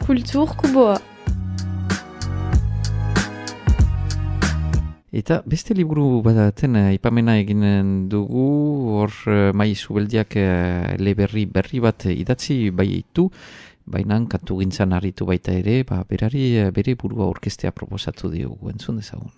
Kultur Kuboa. Eta beste liburu badaten aipamena eginen dugu, hor Mai Zubeldiak eleberri berri bat idatzi baitu, baina kantu gintzan aritu baita ere, berari bere burua orkestea proposatu diogu, entzun dezagun.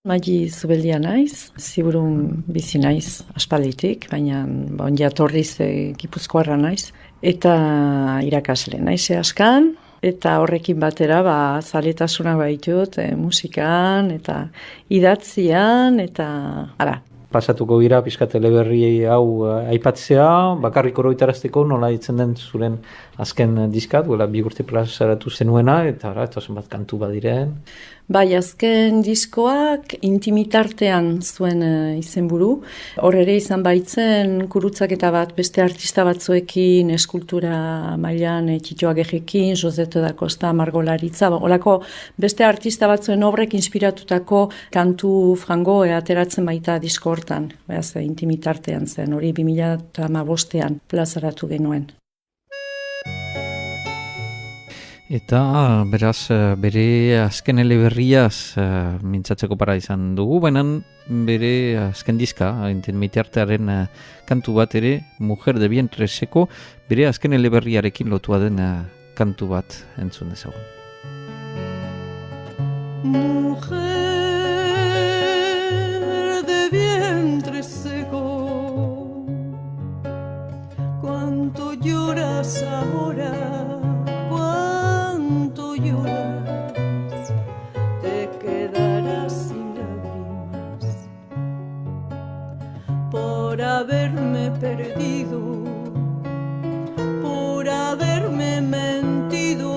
Mai Zubeldia naiz, ziburun bizi naiz, aspalditik, baina onjatorriz Gipuzkoarra naiz, eta irakasle naiz askan, eta horrekin batera zaletasuna baitut musikan eta idatzian eta ara. Pasatuko gira pixkat eleberri hau aipatzea, bakarrik oroitarazteko nola ditzen den zuren azken diskat, duela 2 urte plazaratu zenuena, eta zenbat kantu badiren. Bai, azken diskoak intimitartean zuen izenburu. Hor ere izan baitzen kurutzaketa bat beste artista batzuekin, eskultura mailan Txitxo Agejekin, Josete da Costa, Margolaritza, olako beste artista batzuen obrek inspiratutako kantu frango ateratzen baita disko hortan. Beaz, intimitartean zen, hori 2015ean plazaratu genuen. Eta beraz bere azken eleberriaz mintzatzeko para izan dugu, baina bere azken diska, intimitartearen kantu bat ere, Mujer de vientre seco, bere azken eleberriarekin lotua den kantu bat entzun dezagun. Mujer de vientre seco, cuánto lloras ahora, cuánto lloras, te quedarás sin lágrimas por haberme perdido, por haberme mentido.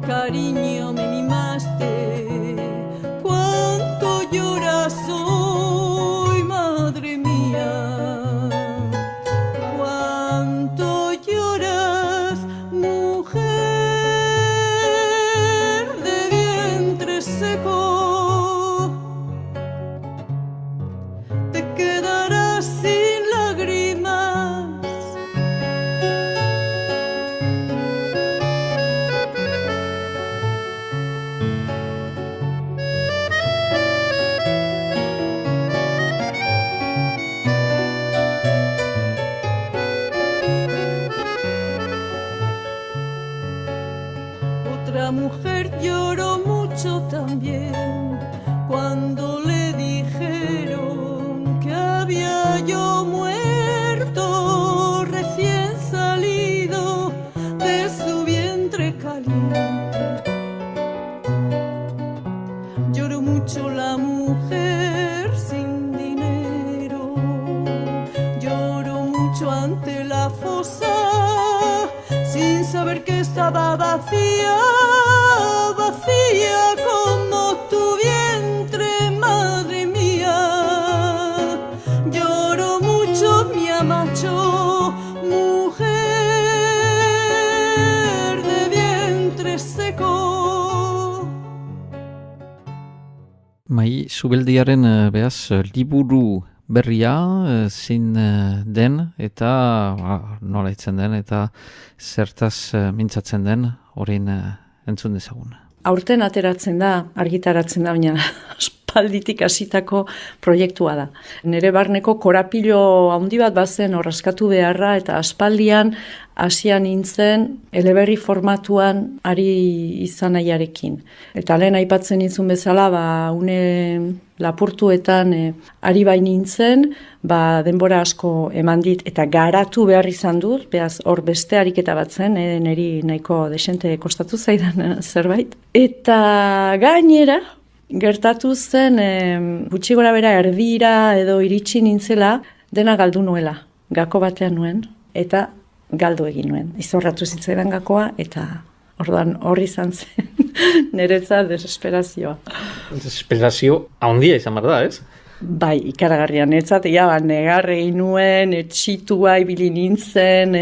Cariño me mimaste, cuánto lloras hoy, madre mía, cuánto lloras, mujer de vientre seco, te quedarás sin lágrimas. Otra mujer lloró mucho también cuando le dijeron que había yo muerto recién salido de su vientre caliente. Lloró mucho la mujer sin dinero, lloró mucho ante la fosa sin saber que estaba vacía, vacía como tu vientre, madre mía. Lloró mucho mi amacho, mujer de vientre seco. Mai Zubeldiaren behaz liburu berria zein den eta nola itzen den eta zertaz mintzatzen den orain entzun dezagun. Aurten ateratzen da, argitaratzen da, baina aspalditik hasitako proiektua da. Nere barneko korapilo handi bat bazen horraskatu beharra eta aspaldian hasian nintzen eleberri formatuan ari izan nahiarekin. Eta lehen aipatzen nintzun bezala, une lapurtuetan ari bain nintzen, denbora asko eman dit eta garatu behar izan dut, behaz hor beste ariketa bat zen, niri nahiko desente kostatu zaidan zerbait. Eta gainera, gertatu zen, gutxi gora bera erdira edo iritsi nintzela, dena galdu nuela, gako batean nuen, eta galdu egin nuen. Izorratu zitzaidan gakoa, eta orduan horri izan zen niretzat desesperazioa. Desesperazio handia izan behar da, ez? Bai, ikaragarria netzat, negar egin nuen, etxitua ibili nintzen,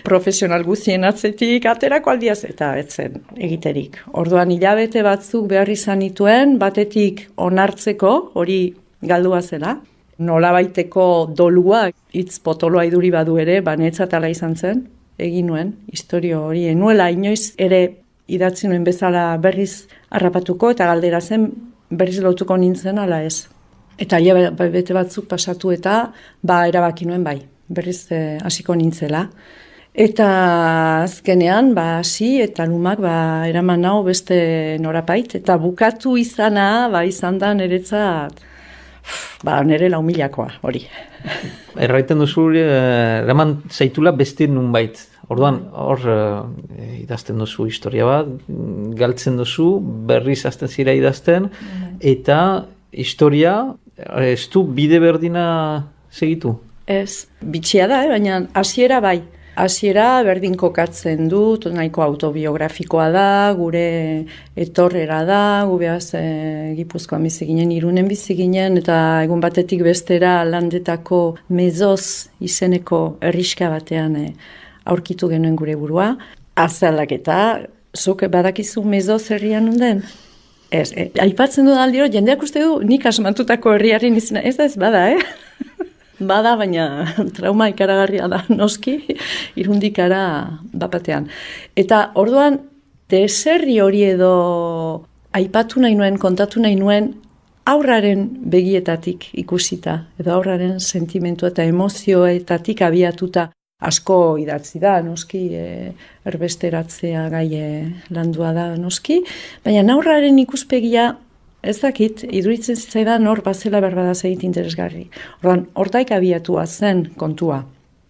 profesional guztien atzetik, aterako aldiaz, eta etzen egiterik. Orduan hilabete batzuk behar izan nituen, batetik onartzeko, hori galdua zela, nolabaiteko dolua, hitz potoloa iduri badu ere, netzat ala izan zen, egin nuen, historio hori, nuela inoiz ere idatzi nuen bezala berriz harrapatuko, eta galdera zen berriz lotuko nintzen ala ez. Eta bete batzuk pasatu eta erabaki nuen berriz hasiko nintzela. Eta azkenean hasi eta lumak eraman nau beste norapait. Eta bukatu izana izan da niretzat nire 4.000-koa hori. Erraiten duzu, eraman zaitula beste nunbait. Orduan, hor idazten duzu historia bat, galtzen duzu, berriz hasten zira idazten, eta historia, ez du bide berdina segitu? Ez, bitxia da, baina hasiera bai. Hasiera berdin kokatzen dut, nahiko autobiografikoa da, gure etorrera da, gubeaz Gipuzkoan bizi ginen, Irunen bizi ginen, eta egun batetik bestera landetako Mezoz izeneko herriska batean aurkitu genuen gure burua. Azalak eta, zuk badakizu Mezoz herrian nunden? Ez, aipatzen dut aldiro, jendeak uste du nik asmatutako herriaren izena, ez da ez bada, Bada, baina trauma ikaragarria da noski, irundikara bapatean. Eta orduan, deserri hori edo aipatu nahi nuen, kontatu nahi nuen, aurraren begietatik ikusita, edo aurraren sentimentu eta emozioetatik abiatuta asko idatzi da, noski, erbesteratzea gai landua da, noski, baina aurraren ikuspegia, ez dakit, iduritzen zitzaidan hor bazela berbada zegit interesgarri. Orduan, hortaik abiatua zen kontua.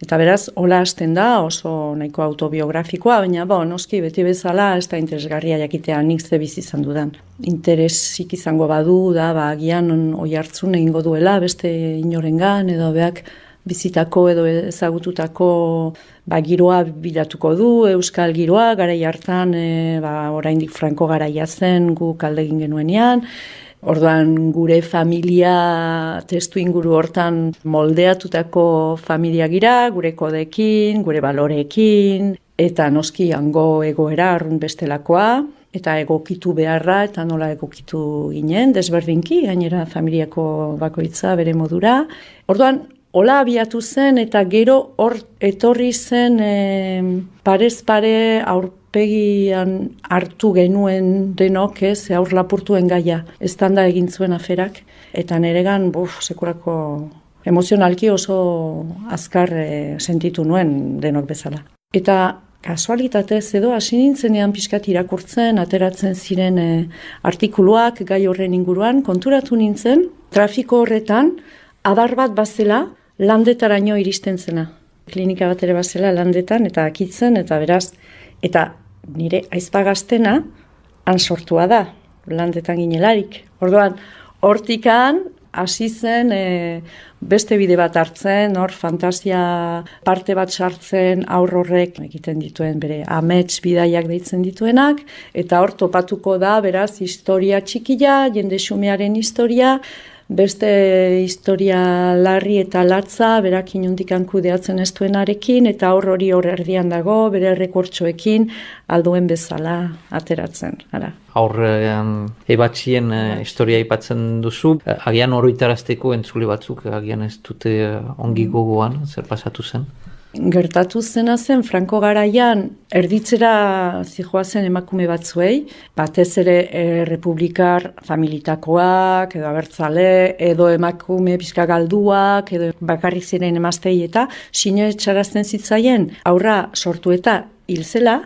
Eta beraz, hola hasten da, oso nahiko autobiografikoa, baina noski beti bezala ez da interesgarria jakitea nik ze bizi izan dudan. Interesik izango badu da, agian oi hartzun egingo duela, beste inorengan, edo beak bizitako edo ezagututako giroa bilatuko du, euskal giroa, garai hartan, oraindik Franco garaia zen, guk alde egin genuenean. Orduan gure familia testu inguru hortan moldeatutako familia gira, gure kodekin, gure balorekin, eta noski hango egoera arrun bestelakoa, eta egokitu beharra, eta nola egokitu ginen, desberdinki, gainera familiako bakoitza bere modura. Orduan, hola abiatu zen eta gero hor etorri zen parez pare aurpegian hartu genuen denok aur lapurtuen gaia. Eztanda egin zuen aferak eta neregan sekulako emozionalki oso azkar sentitu nuen denok bezala. Eta kasualitatez edo hasi nintzenean pixkat irakurtzen, ateratzen ziren artikuluak gai horren inguruan, konturatu nintzen, trafiko horretan adar bat bazela, landetaraino iristen zena. Klinika bat ere bazela landetan eta akitzen eta beraz. Eta nire aizpagaztena han sortua da, landetan ginelarik. Orduan, hortikan hasi zen beste bide bat hartzen, hor fantasia parte bat sartzen aur horrek egiten dituen bere amets bidaiak deitzen dituenak, eta hor topatuko da beraz historia txikia, jende xumearen historia, beste historia larri eta latza, berak inundikan kudeatzen ez duenarekin, eta hori hor erdian dago, bere rekortxoekin alduen bezala ateratzen. Aurrean ebatxien historia aipatzen duzu, agian oroitarazteko entzule batzuk, agian ez dute ongi gogoan, zer pasatu zen? Gertatu zena zen, Franco garaian erditzera zijoazen emakume batzuei, batez ere republikar familitakoak, edo abertzale, edo emakume pixka galduak, edo bakarrik ziren emaztei eta sinetxarazten zitzaien aurra sortu eta hil zela,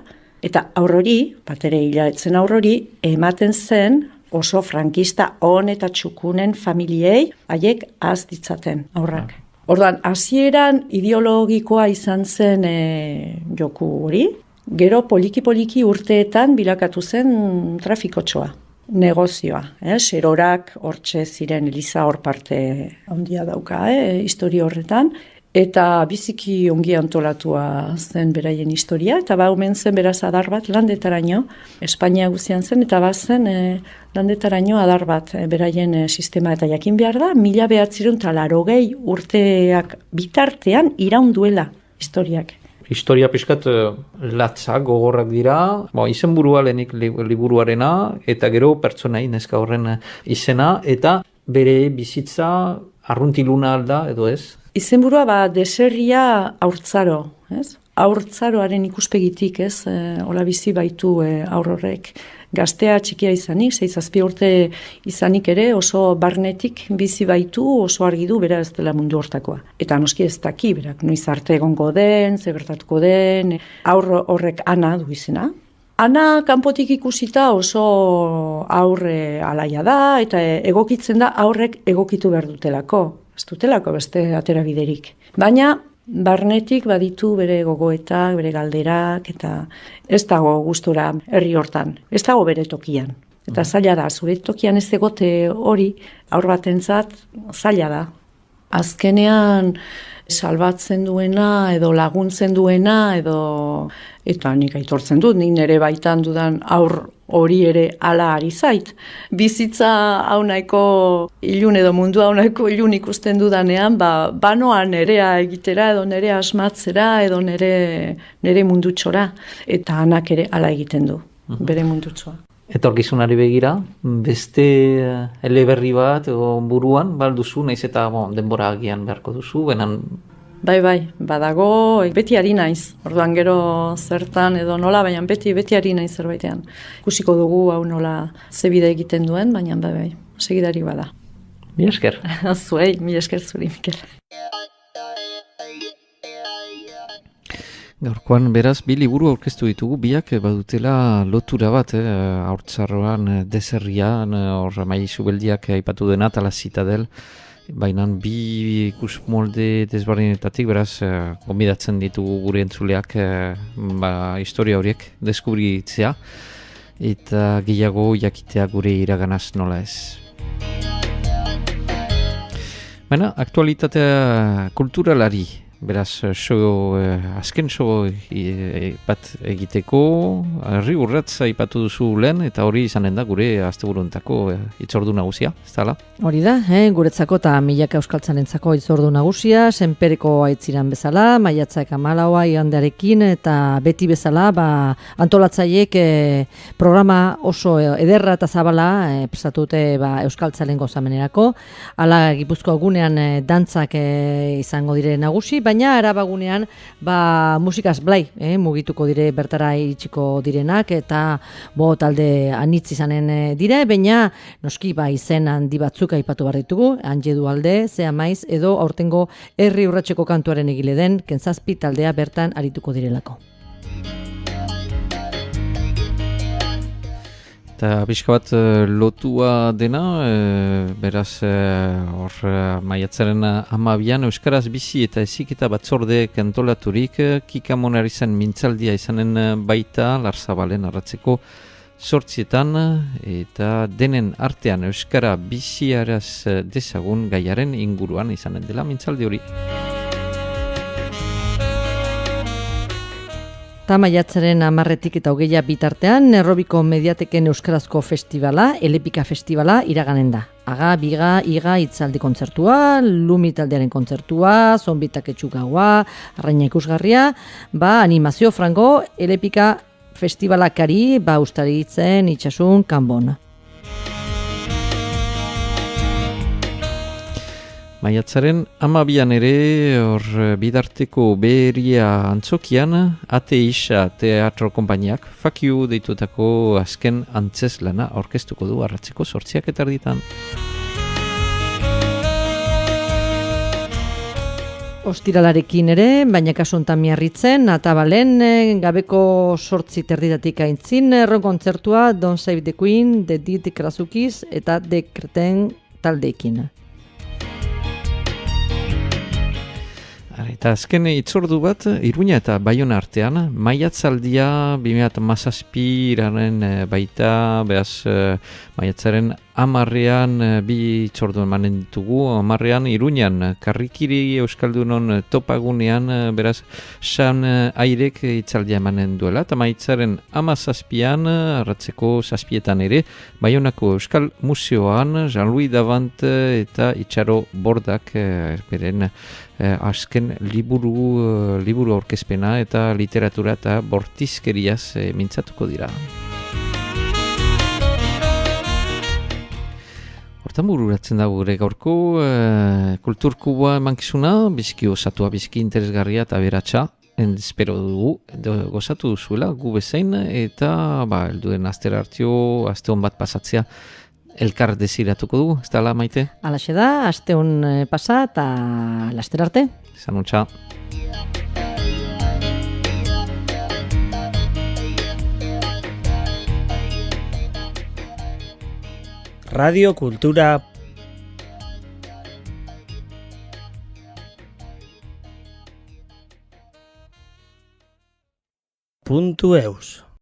eta aurrori, bat ere hilaetzen aurrori, ematen zen oso frankista on eta txukunen familiei haiek az ditzaten aurrak. Orduan, hasieran ideologikoa izan zen joku hori, gero poliki-poliki urteetan bilakatu zen trafikotxoa, negozioa. Serorak hortxe ziren Eliza hor parte handia dauka, historia horretan. Eta biziki ongi antolatua zen beraien historia, eta omen zen beraz adar bat landetaraino, Espainia guzian zen, eta bazen landetaraino adar bat beraien sistema, eta jakin behar da, 1980 urteak bitartean iraun duela historiak. Historia pixkat latzak, gogorrak dira, izenburua lehenik liburuarena, eta gero pertsonai neska horren izena, eta bere bizitza arruntiluna alda, edo ez? Izenburua deserria haurtzaro, ez? Haurtzaroaren ikuspegitik, ez? Hola bizi baitu haurrorek. Gaztea txikia izanik, 6-7 urte izanik ere, oso barnetik bizi baitu, oso argi du, bera ez dela mundu hortakoa. Eta noski ez daki, berak, noiz arte egongo den, ze bertatuko den, horrek Ana du izena. Ana kanpotik ikusita oso aurre alaia da, eta egokitzen da aurrek egokitu behar dutelako. Ez dutelako beste aterabiderik. Baina barnetik baditu bere gogoetak, bere galderak, eta ez dago gustura herri hortan, ez dago bere tokian. Eta zaila da, zure tokian ez egote hori, aur batentzat zaila da. Azkenean salbatzen duena, edo laguntzen duena, eta nik aitortzen dut, nik nire baitan dudan aur hori ere ala ari zait. Bizitza hau nahiko ilun edo mundu hau nahiko ilun ikusten dudanean, banoa nerea egitera edo nerea asmatzera edo nere mundutxora. Eta Anak ere ala egiten du, bere mundutxoa. Etorkizunari begira, beste eleberri bat buruan, balduzu, naiz eta denbora agian beharko duzu, benan... Bai, badago, beti ari naiz. Orduan gero zertan edo nola, baina beti ari naiz zerbaitean. Ikusiko dugu hau nola zebide egiten duen, baina bai, segidari bada. Mila esker. Zuei, mila esker zuri, Mikel. Gaurkoan beraz, bi liburu aurkeztu ditugu, biak badutela lotura bat, haurtzaroan deserrian, hor Mai Zubeldiak aipatu dena, Tala Zitadel, baina bi ikus molde desberdinetatik, beraz, gonbidatzen ditugu gure entzuleak historia horiek deskubritzea, eta gehiago jakitea gure iraganaz nola ez. Baina, aktualitatea kulturalari, beraz, azken show bat egiteko, herri urratz aipatu duzu lehen, eta hori izanen da gure asteburuntako hitzordu nagusia, ez dala? Hori da, guretzako eta milaka euskaltzarentzako hitzordu nagusia, senpereko aitziran bezala, maiatzak 14 igandearekin, eta beti bezala, antolatzaileek programa oso ederra eta zabala prestatute euskaltzaren gozamenerako, hala Gipuzkoa gunean dantzak izango dire nagusi, baina Arabagunean musikaz blai mugituko dire bertara iritsiko direnak eta talde anitz izanen dire, baina noski izen handi batzuk aipatu behar ditugu, Anje Dualde, Zea Maiz edo aurtengo herri urratseko kantuaren egile den Kentzazpi taldea bertan arituko direlako. Eta pixka bat lotua dena, beraz hor maiatzaren 12 Euskaraz bizi eta heziketa batzordeek antolaturik Kikamonari zen mintzaldia izanen baita Larzabalen arratzeko 8 eta denen artean Euskara biziaraz dezagun gaiaren inguruan izanen dela mintzaldi hori. Maiatzaren 10 eta 20 bitartean, Errobiko Mediateken Euskarazko Festivala, Elepika Festivala iraganen da. Aga, biga, iga, itzaldi kontzertua, Lumi taldearen kontzertua, Zonbitak etxugaua, Arraina ikusgarria, animazio frango, Elepika Festivalakari, ustaritzen, itxasun, kanbon. Maiatzaren 12 ere hor bidarteko Beheria antzokian Ateisa teatro konpainiak Fakiu deitutako azken antzeslana aurkeztuko du arratzeko 8:30. Ostiralarekin ere, baina kasu honetan Miarritzen, Atabalen, gabeko 8:30 aintzin, kontzertua Don't Save the Queen, The Didi Krasukiz eta The Kreten taldeekin. Eta azken hitzordu bat, Iruña eta Baiona artean, maiatzaldia 2017 baita, beraz maiatzaren 10ean bi itzordu emanen ditugu, 10ean Iruñan, Karrikiri Euskaldunon topagunean, beraz, San Airek itzaldia emanen duela, eta maitzaren 17ean, arratzeko 7etan ere, Baionako Euskal Museoan, Jean-Louis Davant eta Itxaro Bordak, beren azken liburu aurkezpena eta literatura eta bortizkeriaz mintzatuko dira. Hortan bururatzen da gure gaurko kulturkuboa emankizuna, biziki osatua, biziki interesgarria eta beratxa, espero dugu, gozatu duzuela, gu bezain, eta helduen astera hartio, aste hon bat pasatzea, elkar desiratuko dugu, ez da la Maite? Alaxe da, aste hon pasa eta laster arte. Zanuntza. Radio Kultura .eus